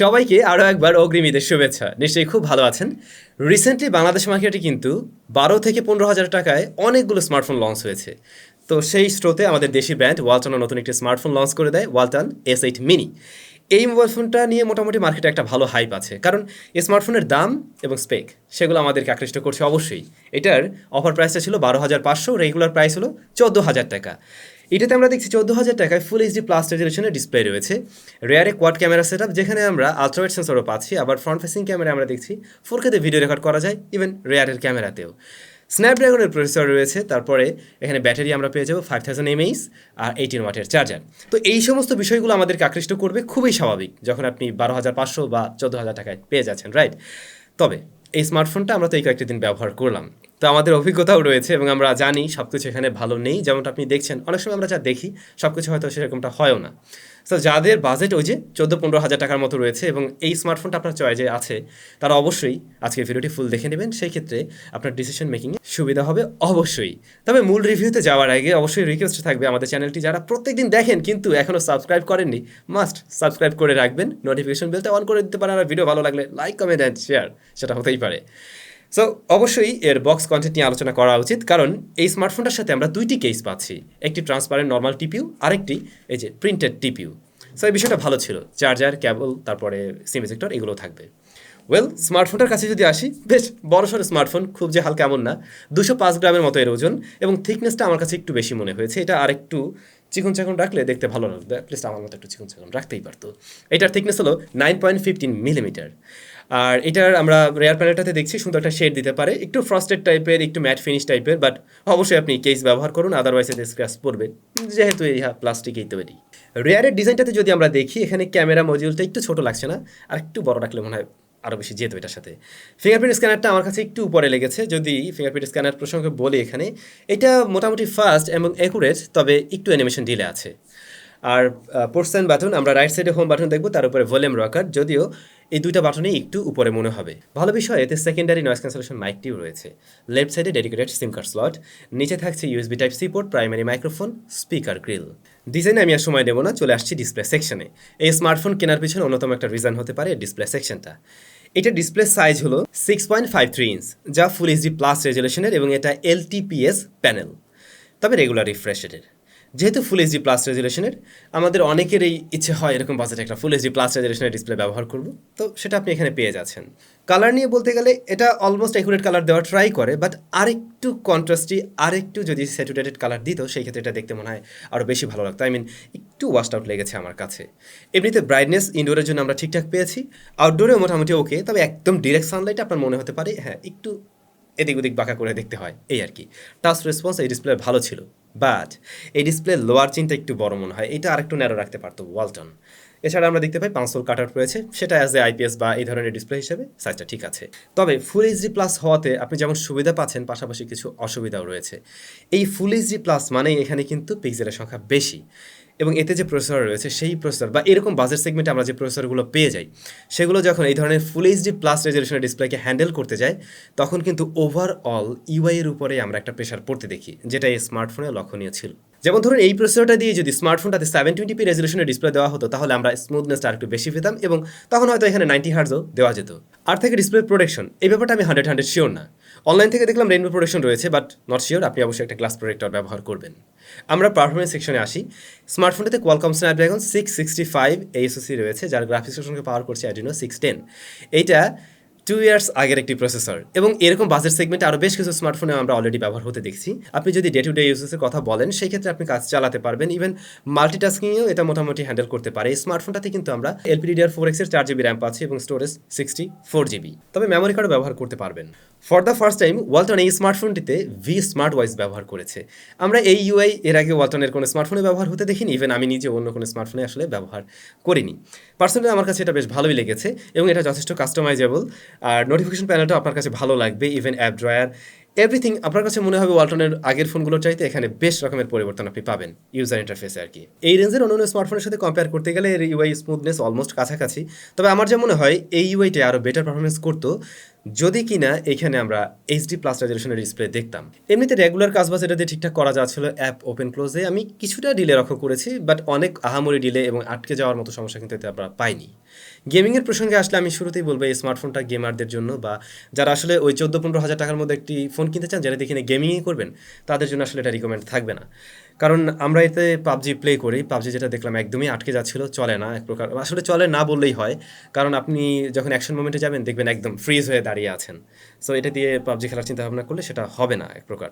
সবাইকে আরও একবার অগ্রিম ঈদের শুভেচ্ছা। নিশ্চয়ই খুব ভালো আছেন। রিসেন্টলি বাংলাদেশ মার্কেটে কিন্তু 12 থেকে 15 হাজার টাকায় অনেকগুলো স্মার্টফোন লঞ্চ হয়েছে। তো সেই স্রোতে আমাদের দেশি ব্র্যান্ড ওয়ালটনও নতুন একটি স্মার্টফোন লঞ্চ করে দেয়, ওয়ালটন S8 মিনি। এই মোবাইল ফোনটা নিয়ে মোটামুটি মার্কেটে একটা ভালো হাইপ আছে, কারণ এই স্মার্টফোনের দাম এবং স্পেক সেগুলো আমাদেরকে আকৃষ্ট করছে অবশ্যই। এটার অফার প্রাইসটা ছিল 12,500, রেগুলার প্রাইস হলো 14,000 টাকা। এটাতে আমরা দেখছি 14,000 টাকায় ফুল এইচডি প্লাস রেজলিউশনের ডিসপ্লে রয়েছে, রেয়ারে কোয়াড ক্যামেরা সেটআপ, যেখানে আমরা আলট্রাওয়াইড সেন্সরও পাচ্ছি, আবার ফ্রন্ট ফেসিং ক্যামেরা আমরা দেখছি 4K তে ভিডিও রেকর্ড করা যায়, ইভেন রেয়ারের ক্যামেরাতেও। স্ন্যাপড্রাগনের প্রসেসর রয়েছে, তারপরে এখানে ব্যাটারি আমরা পেয়ে যাবো 5000 mAh আর 18 ওয়াটের চার্জার। তো এই সমস্ত বিষয়গুলো আমাদেরকে আকৃষ্ট করবে, খুবই স্বাভাবিক যখন আপনি 12,500 বা 14,000 টাকায় পেয়ে যাচ্ছেন, রাইট? তবে এই স্মার্টফোনটা আমরা তো এই কয়েকটি দিন ব্যবহার করলাম, তো আমাদের অভিজ্ঞতাও রয়েছে এবং আমরা জানি সব কিছু এখানে ভালো নেই। যেমনটা আপনি দেখছেন, অনেক সময় আমরা যা দেখি সব কিছু হয়তো সেরকমটা হয়ও না। সো যাদের বাজেট ওই যে 14-15 হাজার টাকার মতো রয়েছে এবং এই স্মার্টফোনটা আপনার চয়েসে আছে, তারা অবশ্যই আজকের ভিডিওটি ফুল দেখে নেবেন। সেই ক্ষেত্রে আপনার ডিসিশন মেকিংয়ে সুবিধা হবে অবশ্যই। তবে মূল রিভিউতে যাওয়ার আগে অবশ্যই রিকোয়েস্ট থাকবে, আমাদের চ্যানেলটি যারা প্রত্যেকদিন দেখেন কিন্তু এখনও সাবস্ক্রাইব করেননি, মাস্ট সাবস্ক্রাইব করে রাখবেন, নোটিফিকেশন বেলটা অন করে দিতে পারেন, আর ভিডিও ভালো লাগলে লাইক, কমেন্ট অ্যান্ড শেয়ার সেটা হতেই পারে। সো অবশ্যই এর বক্স কন্টেন্ট নিয়ে আলোচনা করা উচিত, কারণ এই স্মার্টফোনটার সাথে আমরা দুইটি কেস পাচ্ছি, একটি ট্রান্সপারেন্ট নর্মাল টিপিউ, আরেকটি এই যে প্রিন্টেড টিপিউ। সো এই বিষয়টা ভালো ছিল, চার্জার, কেবল, তারপরে সিম ইজেক্টর এগুলো থাকবে। ওয়েল, স্মার্টফোনটার কাছে যদি আসি, বেশ বড়সড় স্মার্টফোন, খুব যে হালকা এমন না। 205 গ্রামের মতো এর ওজন এবং থিকনেসটা আমার কাছে একটু বেশি মনে হয়েছে। এটা আরেকটু চিকন চাকন রাখলে দেখতে ভালো লাগতো, অ্যাটলিস্ট আমার মতো একটু চিকন চাকন রাখতেই পারতো। এটার থিকনেস হলো 9.15 মিলিমিটার। আর এটার আমরা রেয়ার প্যানেলটাতে দেখছি সুন্দর একটা শেড দিতে পারে, একটু ফ্রস্টেড টাইপের, একটু ম্যাট ফিনিশ টাইপের, বাট অবশ্যই আপনি কেস ব্যবহার করুন, আদারওয়াইজ এতে স্ক্র্যাচ পড়বে, যেহেতু এই প্লাস্টিকই তৈরি। রেয়ারের ডিজাইনটাতে যদি আমরা দেখি, এখানে ক্যামেরা মডিউলটা একটু ছোট লাগছে না? আর একটু বড় রাখলে মনে হয় আরও বেশি যেত এটার সাথে। ফিঙ্গারপ্রিন্ট স্ক্যানারটা আমার কাছে একটু উপরে লেগেছে, যদি ফিঙ্গারপ্রিন্ট স্ক্যানার প্রসঙ্গে বলি, এখানে এটা মোটামুটি ফাস্ট এবং অ্যাকুরেট, তবে একটু অ্যানিমেশন ডিলে আছে। আর পোর্টস বাটন, আমরা রাইট সাইডে হোম বাটন দেখবো, তার উপরে ভলিউম রকার, যদিও এই দুইটা বাটনেই একটু উপরে মনে হবে। ভালো বিষয়, এতে সেকেন্ডারি নয়েজ ক্যান্সেলেশন মাইকটিও রয়েছে। লেফট সাইডে ডেডিকেটেড সিম কার্ড স্লট, নিচে থাকছে USB type C port, primary microphone, speaker grill. ডিজাইনে আমি আর সময় নেব না, চলে আসছি ডিসপ্লে সেকশনে। এই স্মার্টফোন কেনার পিছনে অন্যতম একটা রিজন হতে পারে ডিসপ্লে সেকশনটা। এটা ডিসপ্লে সাইজ হলো 6.53 ইঞ্চ, যা ফুল এইচডি প্লাস রেজলিউশনের এবং এটা LTPS প্যানেল, তবে রেগুলার রিফ্রেশ রেটের। যেহেতু ফুল এইচডি প্লাস রেজলিউশনের, আমাদের অনেকেরই ইচ্ছে হয় এরকম বাজেটে একটা ফুল এইচডি প্লাস রেজলিউশনের ডিসপ্লে ব্যবহার করব, তো সেটা আপনি এখানে পেয়ে যাচ্ছেন। কালার নিয়ে বলতে গেলে এটা অলমোস্ট অ্যাকুরেট কালার দেওয়ার ট্রাই করে, বাট আরেকটু কন্ট্রাস্টি, আরেকটু যদি স্যাচুরেটেড কালার দিত, সেই ক্ষেত্রে এটা দেখতে মনে হয় আরও বেশি ভালো লাগতো। একটু ওয়াশড আউট লেগেছে আমার কাছে। এমনিতে ব্রাইটনেস ইনডোরের জন্য আমরা ঠিকঠাক পেয়েছি, আউটডোরেও মোটামুটি ওকে, তবে একদম ডিরেক্ট সানলাইট আপনার মনে হতে পারে হ্যাঁ একটু এদিক ওদিক বাঁকা করে দেখতে হয়, এই আর কি। টাচ রেসপন্স এই ডিসপ্লে ভালো ছিল, বাট এই ডিসপ্লে লোয়ার চিনটা একটু বড় মনে হয়, এটা আরেকটু ন্যারো রাখতে পারতো ওয়ালটন। এছাড়া আমরা দেখতে পাই 5 কাট আউট রয়েছে, সেটা অ্যাজ এ আইপিএস বা এই ধরনের ডিসপ্লে হিসেবে সাইজটা ঠিক আছে। তবে ফুল এইচডি প্লাস হওয়াতে আপনি যেমন সুবিধা পাচ্ছেন, পাশাপাশি কিছু অসুবিধাও রয়েছে। এই ফুল এইচডি প্লাস মানেই এখানে কিন্তু পিক্সেলের সংখ্যা বেশি, এবং এতে যে প্রসেসর রয়েছে সেই প্রসেসর বা এরকম বাজেট সেগমেন্টে আমরা যে প্রসেসরগুলো পেয়ে যাই, সেগুলো যখন এই ধরনের ফুল এইচডি প্লাস রেজলিউশনের ডিসপ্লেকে হ্যান্ডেল করতে যায়, তখন কিন্তু ওভারঅল ইউআই এর উপরে আমরা একটা প্রেশার পড়তে দেখি, যেটা এই স্মার্টফোনে লক্ষণীয় ছিল। যেমন ধরুন, এই প্রসেসরটা দিয়ে যদি স্মার্টফোনটাতে 720p রেজলিউশনের ডিসপ্লে দেওয়া হতো, তাহলে আমরা স্মুথনেসটা আরেকটু বেশি পেতাম, এবং তখন হয়তো এখানে 90 হার্জও দেওয়া যেত। আর থেকে ডিসপ্লে প্রোটেকশন, এই ব্যাপারটা আমি 100 শিওর না। অনলাইন থেকে দেখলাম রেইনবো প্রোটেকশন রয়েছে, বাট নট শিওর, আপনি অবশ্যই একটা গ্লাস প্রোটেক্টর ব্যবহার করবেন। আমরা পারফরমেন্স সেকশনে আসি। স্মার্টফোনটাতে Qualcomm Snapdragon 665 এই SoC রয়েছে, যার গ্রাফিক্সের সঙ্গে পাওয়ার করছে Adreno 610। এইটা 2 ইয়ার্স আগের একটি প্রসেসর, এবং এরকম বাজেট সেগমেন্টে আরও বেশ কিছু স্মার্টফোনে আমরা অলরেডি ব্যবহার হতে দেখছি। আপনি যদি ডে টু ডে ইউজেসের কথা বলেন, সেই ক্ষেত্রে আপনি কাজ চালাতে পারবেন, ইভেন মাল্টিটাস্কিংয়েও এটা মোটামুটি হ্যান্ডেল করতে পারে। এই স্মার্টফোনটাতে কিন্তু আমরা LPDDR4X এর 4GB র্যাম পাচ্ছি এবং স্টোরেজ 64GB, তবে মেমোরি কার্ডও ব্যবহার করতে পারবেন। For the first time Walton এই স্মার্টফোনটিতে VSmart OS ব্যবহার করেছে। আমরা এই ইউআই এর আগে ওয়ালটনের কোনো স্মার্টফোনে ব্যবহার হতে দেখিনি, ইভেন আমি নিজে অন্য কোনো স্মার্টফোনে আসলে ব্যবহার করিনি। পার্সোনালি আমার কাছে এটা বেশ ভালোই লেগেছে, এবং এটা যথেষ্ট কাস্টমাইজেবল। আর নোটিফিকেশন প্যানেলটা আপনার কাছে ভালো লাগবে, ইভেন অ্যাপ ড্রয়ার, এভরিথিং আপনার কাছে মনে হবে ওয়ালটনের আগের ফোনগুলোর চাইতে এখানে বেশ রকমের পরিবর্তন আপনি পাবেন ইউজার ইন্টারফেসে আর কি। এই রেঞ্জের অন্যান্য স্মার্টফোনের সাথে কম্পেয়ার করতে গেলে এর ইউআই স্মুথনেস অলমোস্ট কাছাকাছি, তবে আমার যা মনে হয় এই ইউআইটা আরও বেটার পারফরমেন্স করতো যদি কিনা এখানে আমরা এইচডি প্লাস রেজলিউশনের ডিসপ্লে দেখতাম। এমনিতে রেগুলার কাজবাজ এটা দিয়ে ঠিকঠাক করা যাচ্ছিল অ্যাপ ওপেন ক্লোজে। আমি কিছুটা ডিলে লক্ষ্য করেছি, বাট অনেক আহামরি ডিলে এবং আটকে যাওয়ার মতো সমস্যা কিন্তু এতে আমরা পাইনি। গেমিংয়ের প্রসঙ্গে আসলে আমি শুরুতেই বলবো এই স্মার্টফোনটা গেমারদের জন্য, বা যারা আসলে ওই 14-15 হাজার টাকার মধ্যে একটি ফোন কিনতে চান যারা দেখে গেমিংই করবেন, তাদের জন্য আসলে এটা রিকমেন্ড থাকবে না। কারণ আমরা এতে পাবজি প্লে করি, পাবজি যেটা দেখলাম একদমই আটকে যাচ্ছিল, চলে না এক প্রকার, আসলে চলে না বললেই হয়। কারণ আপনি যখন অ্যাকশন মোমেন্টে যাবেন দেখবেন একদম ফ্রিজ হয়ে দাঁড়িয়ে আছেন। সো এটা দিয়ে পাবজি খেলার চিন্তা ভাবনা করলে সেটা হবে না এক প্রকার।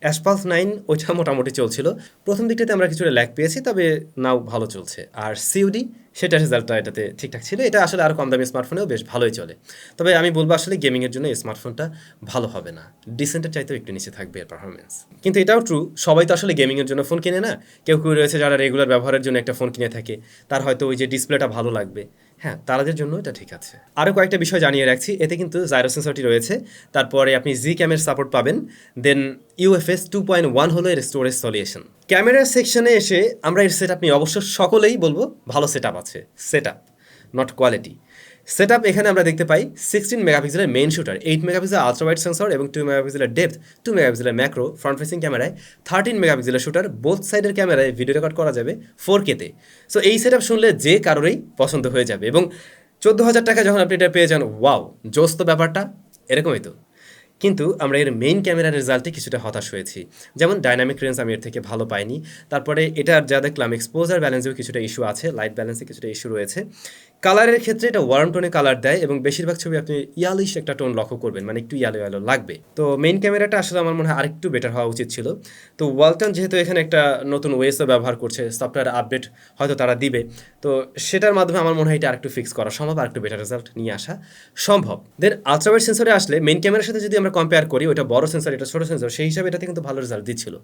অ্যাসপালস 9 ওইটা মোটামুটি চলছিল, প্রথম দিকটাতে আমরা কিছুটা ল্যাগ পেয়েছি, তবে নাও ভালো চলছে। আর সিউডি সেটা রেজাল্টটা এটাতে ঠিকঠাক ছিল। এটা আসলে আরও কম দামি স্মার্টফোনেও বেশ ভালোই চলে। তবে আমি বলবো আসলে গেমিংয়ের জন্য এই স্মার্টফোনটা ভালো হবে না, ডিসেন্টের চাইতেও একটু নিচে থাকবে এর পারফরমেন্স। কিন্তু এটাও ট্রু, সবাই তো আসলে গেমিংয়ের জন্য ফোন কিনে না। কেউ কেউ রয়েছে যারা রেগুলার ব্যবহারের জন্য একটা ফোন কিনে থাকে, তার হয়তো ওই যে ডিসপ্লেটা ভালো লাগবে, হ্যাঁ তাদের জন্য এটা ঠিক আছে। আরও কয়েকটা বিষয় জানিয়ে রাখছি, এতে কিন্তু জাইরো সেন্সরটি রয়েছে, তারপরে আপনি জি ক্যামের সাপোর্ট পাবেন, দেন ইউএফএস 2.1 হলো এর স্টোরেজ সলিউশন। ক্যামেরার সেকশনে এসে আমরা এর সেট আপ নিয়ে অবশ্য সকলেই বলবো ভালো সেট আপ আছে, set up not quality. Set up এখানে আমরা দেখতে পাই 16 মেগাপিক্সেলের main shooter, 8 megapixel ultra wide sensor এবং 2 মেগাপিক্সেলের ডেপথ, 2 মেগাপিক্সেলের ম্যাক্রো, ফ্রন্ট ফেসিং ক্যামেরায় 13 মেগাপিক্সেলের শুটার, বোথ সাইডের ক্যামেরায় ভিডিও রেকর্ড করা যাবে 4K-তে। সো এই সেট আপ শুনলে যে কারোরই পছন্দ হয়ে যাবে, এবং 14,000 টাকা যখন আপনি এটা পেয়ে যান, ওয়াও জোস তো ব্যাপারটা, এরকমই তো। কিন্তু আমরা এর মেইন ক্যামেরার রেজাল্টে কিছুটা হতাশ হয়েছি, যেমন ডাইনামিক রেঞ্জ আমি এর থেকে ভালো পাইনি। তারপরে এটার যা দেখলাম এক্সপোজার ব্যালেন্সেও কিছুটা ইস্যু আছে, লাইট ব্যালেন্সে কিছুটা ইস্যু রয়েছে। কালারের ক্ষেত্রে এটা ওয়ার্ম টোনে কালার দেয় এবং বেশিরভাগ ছবি আপনি ইয়ালিশ একটা টোন লক্ষ্য করবেন, মানে একটু ইয়ালো ইয়ালো লাগবে। তো মেইন ক্যামেরাটা আসলে আমার মনে হয় আরেকটু বেটার হওয়া উচিত ছিল। তো ওয়ালটন যেহেতু এখানে একটা নতুন ওয়েসও ব্যবহার করছে, সফটওয়্যার আপডেট হয়তো তারা দিবে, তো সেটার মাধ্যমে আমার মনে হয় এটা আরেকটু ফিক্স করা সম্ভব, আরেকটু বেটার রেজাল্ট নিয়ে আসা সম্ভব। দেন আলট্রাওয়াইড সেন্সরে আসলে মেইন ক্যামেরার সাথে যদি আমরা কম্পেয়ার করি, ওটা বড় সেন্সর এটা ছোটো সেন্সর, সেই হিসাবে এটাতে কিন্তু ভালো রেজাল্ট দিচ্ছিল।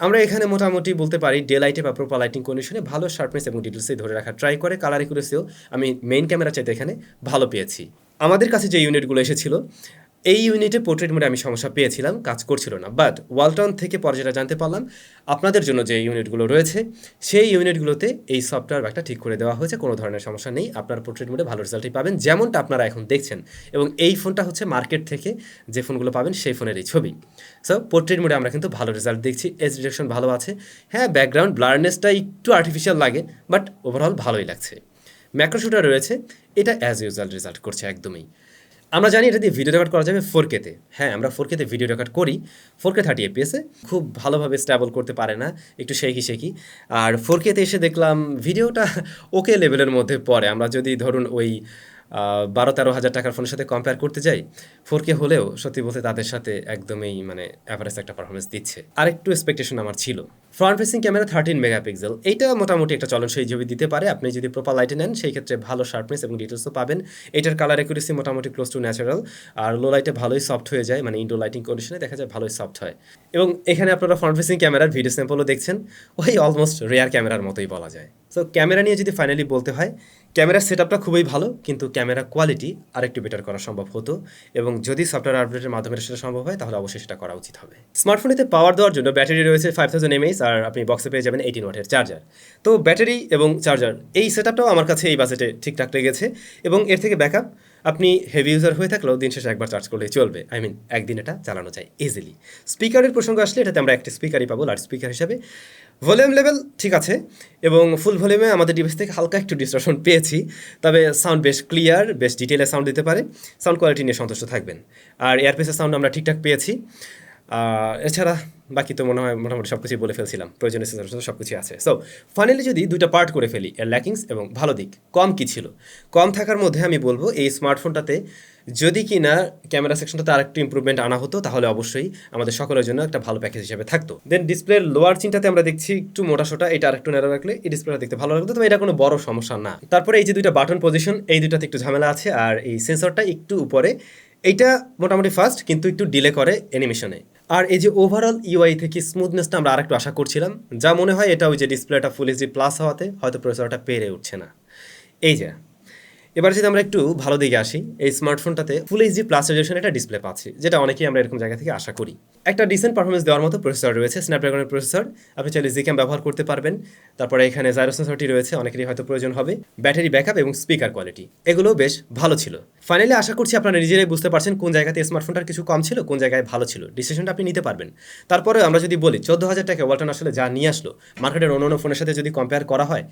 আমরা এখানে মোটামুটি বলতে পারি ডে লাইটে বা প্রপার লাইটিং কন্ডিশনে ভালো শার্পনেস এবং ডিটেলসে ধরে রাখা ট্রাই করে, কালার একুরেসিও আমি মেইন ক্যামেরা চাইতে এখানে ভালো পেয়েছি। আমাদের কাছে যে ইউনিটগুলো এসেছিল এই ইউনিটে পোর্ট্রেট মোডে আমি সমস্যা পেয়েছিলাম, কাজ করছিল না। বাট ওয়ালটন থেকে পরে যেটা জানতে পারলাম, আপনাদের জন্য যে ইউনিটগুলো রয়েছে সেই ইউনিটগুলোতে এই সফটওয়্যার ব্যাগটা ঠিক করে দেওয়া হয়েছে, কোনো ধরনের সমস্যা নেই, আপনার পোর্ট্রেট মোডে ভালো রেজাল্টই পাবেন, যেমনটা আপনারা এখন দেখছেন। এবং এই ফোনটা হচ্ছে মার্কেট থেকে যে ফোনগুলো পাবেন সেই ফোনের এই ছবি। সো পোর্ট্রেট মোডে আমরা কিন্তু ভালো রেজাল্ট দেখছি, এজ ডিটেকশন ভালো আছে। হ্যাঁ, ব্যাকগ্রাউন্ড ব্লারনেসটা একটু আর্টিফিশিয়াল লাগে, বাট ওভারঅল ভালোই লাগছে। ম্যাক্রো শুটার রয়েছে, এটা অ্যাজ ইউজুয়াল রেজাল্ট করছে একদমই। আমরা জানি এটা দিয়ে ভিডিও রেকর্ড করা যাবে 4K-তে। হ্যাঁ, আমরা 4K-তে ভিডিও রেকর্ড করি, 4K 30 FPS-এ খুব ভালোভাবে স্ট্যাবল করতে পারে না, একটু শেকি। আর 4K-তে এসে দেখলাম ভিডিওটা ওকে লেভেলের মধ্যে পড়ে। আমরা যদি ধরুন ওই 12-13 হাজার টাকার ফোনের সাথে কম্পেয়ার করতে যাই, 4K হলেও সত্যি বলতে তাদের সাথে একদমই মানে অ্যাভারেজ একটা পারফরমেন্স দিচ্ছে। আরেকটু এক্সপেকটেশন আমার ছিল। ফ্রন্ট ফেসিং ক্যামেরা 13 মেগাপিক্সেল, এইটা মোটামুটি একটা চলনসই ছবি দিতে পারে। আপনি যদি প্রপার লাইটে নেন সেই ক্ষেত্রে ভালো শার্পনেস এবং ডিটেলসও পাবেন। এটার কালার অ্যাকুরেসি মোটামুটি ক্লোজ টু ন্যাচারাল, আর লো লাইটে ভালোই সফট হয়ে যায়, মানে ইনডোর লাইটিং কন্ডিশনে দেখা যায় ভালোই সফট হয়। এবং এখানে আপনারা ফ্রন্ট ফেসিং ক্যামেরার ভিডিও স্যাম্পলও দেখছেন, ওই অলমোস্ট রেয়ার ক্যামেরার মতোই বলা যায়। সো ক্যামেরা নিয়ে যদি ফাইনালি বলতে হয়, ক্যামেরার সেটআপটা খুবই ভালো, কিন্তু ক্যামেরা কোয়ালিটি আরেকটু বেটার করা সম্ভব হতো, এবং যদি সফটওয়্যার আপডেটের মাধ্যমে সেটা সম্ভব হয় তাহলে অবশ্যই সেটা করা উচিত হবে। স্মার্টফোনেতে পাওয়ার দেওয়ার জন্য ব্যাটারি রয়েছে 5000 mAh, আর আপনি বক্সে পেয়ে যাবেন 18 ওয়াটের চার্জার। তো ব্যাটারি এবং চার্জার এই সেটআপটাও আমার কাছে এই বাজেটে ঠিকঠাক লেগেছে, এবং এর থেকে ব্যাকআপ আপনি হেভি ইউজার হয়ে থাকলেও দিন শেষে একবার চার্জ করলেই চলবে। একদিন এটা চালানো যায় ইজিলি। স্পিকারের প্রসঙ্গ আসলে এটাতে আমরা একটা স্পিকারই পাবো লাউড স্পিকার হিসাবে। ভলিউম লেভেল ঠিক আছে, এবং ফুল ভলিউমে আমাদের ডিভাইস থেকে হালকা একটু ডিস্টরশন পেয়েছি, তবে সাউন্ড বেশ ক্লিয়ার, বেশ ডিটেলে সাউন্ড দিতে পারে, সাউন্ড কোয়ালিটি নিয়ে সন্তুষ্ট থাকবেন। আর এয়ারপিসের সাউন্ড আমরা ঠিকঠাক পেয়েছি। এছাড়া বাকি তো মনে হয় মোটামুটি সব কিছুই বলে ফেলছিলাম, প্রয়োজনীয় সেন্সর সব কিছুই আছে। সো ফাইনালি যদি দুইটা পার্ট করে ফেলি, এর ল্যাকিংস এবং ভালো দিক, কম কী ছিল? কম থাকার মধ্যে আমি বলবো এই স্মার্টফোনটাতে যদি কি না ক্যামেরা সেকশনটাতে আরেকটু ইম্প্রুভমেন্ট আনা হতো, তাহলে অবশ্যই আমাদের সকলের জন্য একটা ভালো প্যাকেজ হিসেবে থাকতো। দেন ডিসপ্লের লোয়ার চিনটাতে আমরা দেখছি একটু মোটাসোটা, এটা আরেকটু ন্যারো রাখলে এই ডিসপ্লেটা দেখতে ভালো লাগতো, তবে এটা কোনো বড় সমস্যা না। তারপরে এই যে দুইটা বাটন পজিশন, এই দুইটাতে একটু ঝামেলা আছে, আর এই সেন্সরটা একটু উপরে, এইটা মোটামুটি ফাস্ট কিন্তু একটু ডিলে করে অ্যানিমেশনে। আর এই যে ওভারঅল ইউআই থেকে স্মুথনেসটা আমরা আরেকটু আশা করছিলাম, যা মনে হয় এটা ওই যে ডিসপ্লেটা ফুল এইচডি প্লাস হওয়াতে হয়তো প্রসেসরটা পেরে উঠছে না। এই যে এবার যদি আমরা একটু ভালো দিকে আসি, এই স্মার্টফোনটাতে ফুল এইচডি প্লাস রেজলিউশন একটা ডিসপ্লে পাচ্ছি, যেটা অনেকেই আমরা এরকম জায়গা থেকে আশা করি। একটা ডিসেন্ট পারফরমেন্স দেওয়ার মতো প্রসেসর রয়েছে, স্ন্যাপড্রাগনের প্রসেসর, আপনি চাইলে জিক্যাম ব্যবহার করতে পারবেন। তারপরে এখানে জাইরো সেন্সরটি রয়েছে, অনেকেরই হয়তো প্রয়োজন হবে। ব্যাটারি ব্যাকআপ এবং স্পিকার কোয়ালিটি এগুলো বেশ ভালো ছিল। ফাইনালি আশা করছি আপনারা নিজেরাই বুঝতে পারছেন কোন জায়গাতে স্মার্টফোনটার কিছু কম ছিল, কোন জায়গায় ভালো ছিল। ডিসিশনটা আপনি নিতে পারবেন। তারপরে আমরা যদি বলি 14,000 টাকায় ওয়ালটন আসলে যা নিয়ে আসলো, মার্কেটের অন্যান্য ফোনের সাথে যদি কম্পেয়ার করা হয়,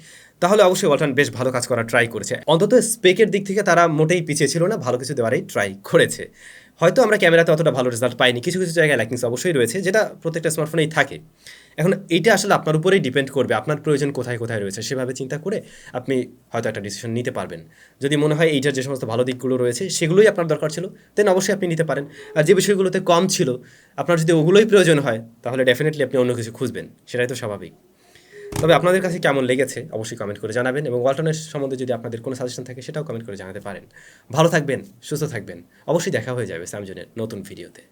তাহলে অবশ্যই ওয়ালটন বেশ ভালো কাজ করার ট্রাই করেছে। অন্তত স্পেকের দিক থেকে তারা মোটেই পিছিয়ে ছিল না, ভালো কিছু দেওয়ারই ট্রাই করেছে। হয়তো আমরা ক্যামেরাতে অতটা ভালো রেজাল্ট পাইনি, কিছু কিছু জায়গায় ল্যাকিংস অবশ্যই রয়েছে, যেটা প্রত্যেকটা স্মার্টফোনেই থাকে। এখন এইটা আসলে আপনার উপরেই ডিপেন্ড করবে, আপনার প্রয়োজন কোথায় কোথায় রয়েছে সেভাবে চিন্তা করে আপনি হয়তো একটা ডিসিশন নিতে পারবেন। যদি মনে হয় এইটার যে সমস্ত ভালো দিকগুলো রয়েছে সেগুলোই আপনার দরকার ছিল, দেন অবশ্যই আপনি নিতে পারেন। আর যে বিষয়গুলোতে কম ছিল, আপনার যদি ওগুলোই প্রয়োজন হয়, তাহলে ডেফিনেটলি আপনি অন্য কিছু খুঁজবেন, সেটাই তো স্বাভাবিক। তবে আপনাদের কাছে কেমন লেগেছে অবশ্যই কমেন্ট করে জানাবেন, এবং ওয়ালটনের সম্বন্ধে যদি আপনাদের কোনো সাজেশন থাকে সেটাও কমেন্ট করে জানাতে পারেন। ভালো থাকবেন, সুস্থ থাকবেন। অবশ্যই দেখা হয়ে যাবে স্যামজনের নতুন ভিডিওতে।